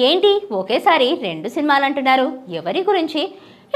ఏంటి ఒకేసారి రెండు సినిమాలు అంటున్నారు? ఎవరి గురించి?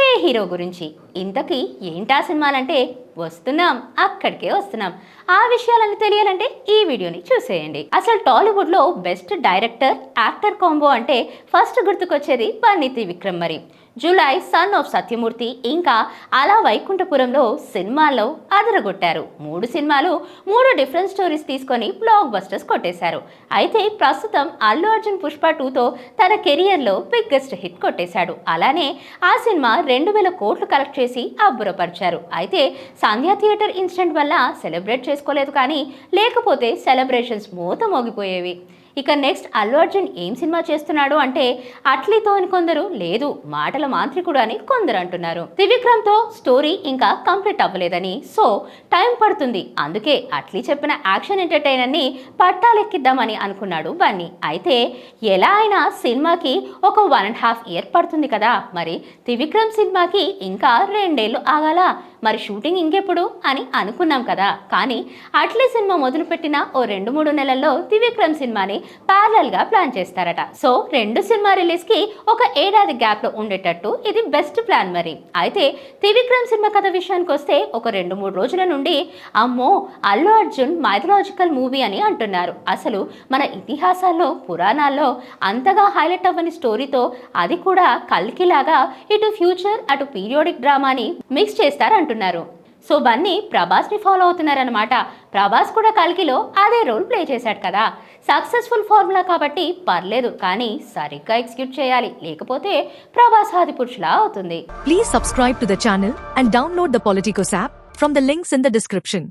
ఏ హీరో గురించి? ఇంతకీ ఏంటా సినిమాలంటే వస్తున్నాం, అక్కడికే వస్తున్నాం. ఆ విషయాలన్నీ తెలియాలంటే ఈ వీడియోని చూసేయండి. అసలు టాలీవుడ్ లో బెస్ట్ డైరెక్టర్ యాక్టర్ కాంబో అంటే ఫస్ట్ గుర్తుకొచ్చేది బన్నీ త్రివిక్రమ్. మరి జూలై, సన్ ఆఫ్ సత్యమూర్తి, ఇంకా అలా వైకుంఠపురంలో సినిమాల్లో అదరగొట్టారు. మూడు సినిమాలు మూడు డిఫరెంట్ స్టోరీస్ తీసుకొని బ్లాక్ బస్టర్స్ కొట్టేశారు. అయితే ప్రస్తుతం అల్లు అర్జున్ పుష్ప 2తో తన కెరియర్లో బిగ్గెస్ట్ హిట్ కొట్టేశాడు. అలానే ఆ సినిమా 2000 కోట్లు కలెక్ట్ చేసి అబ్బురపరిచారు. అయితే సంధ్యా థియేటర్ ఇన్సిడెంట్ వల్ల సెలబ్రేట్ చేసుకోలేదు, కానీ లేకపోతే సెలబ్రేషన్స్ మూత మోగిపోయేవి. ఇక నెక్స్ట్ అల్లు అర్జున్ ఏం సినిమా చేస్తున్నాడు అంటే అట్లీతో అని కొందరు, లేదు మాటల మాంత్రికుడు అని కొందరు అంటున్నారు. త్రివిక్రమ్ తో స్టోరీ ఇంకా కంప్లీట్ అవ్వలేదని, సో టైం పడుతుంది, అందుకే అట్లీ చెప్పిన యాక్షన్ ఎంటర్టైనర్ ని పట్టాలెక్కిద్దామని అనుకున్నాడు బన్నీ. అయితే ఎలా అయినా సినిమాకి ఒక 1.5 ఇయర్ పడుతుంది కదా, మరి త్రివిక్రమ్ సినిమాకి ఇంకా 2 ఏళ్ళు ఆగాల, మరి షూటింగ్ ఇంకెప్పుడు అని అనుకున్నాం కదా. కానీ అట్లీ సినిమా మొదలుపెట్టిన ఓ 2-3 నెలల్లో త్రివిక్రమ్ సినిమాని ప్యారలల్ గా ప్లాన్ చేస్తారట. సో రెండు సినిమా రిలీజ్ కి ఒక ఏడాది గ్యాప్ లో ఉండేటట్టు ఇది బెస్ట్ ప్లాన్. మరి అయితే త్రివిక్రమ్ సినిమా కథ విషయానికి వస్తే ఒక 2-3 రోజుల నుండి అమ్మో అల్లు అర్జున్ మైథలాజికల్ మూవీ అని అంటున్నారు. అసలు మన ఇతిహాసాల్లో పురాణాల్లో అంతగా హైలైట్ అవ్వని స్టోరీతో, అది కూడా కల్కిలాగా ఇటు ఫ్యూచర్ అటు పీరియోడిక్ డ్రామాని మిక్స్ చేస్తారంటున్నారు. సో బన్నీ ప్రభాస్ ని ఫాలో అవుతున్నారనమాట. ప్రభాస్ కూడా కల్కిలో అదే రోల్ ప్లే చేశాడు కదా. సక్సెస్ఫుల్ ఫార్ములా కాబట్టి పర్లేదు, కానీ సరిగ్గా ఎగ్జిక్యూట్ చేయాలి, లేకపోతే ప్రభాస్ ఆదిపురుషులా అవుతుంది. Please subscribe to the channel and download the Politicos app from the links in the description.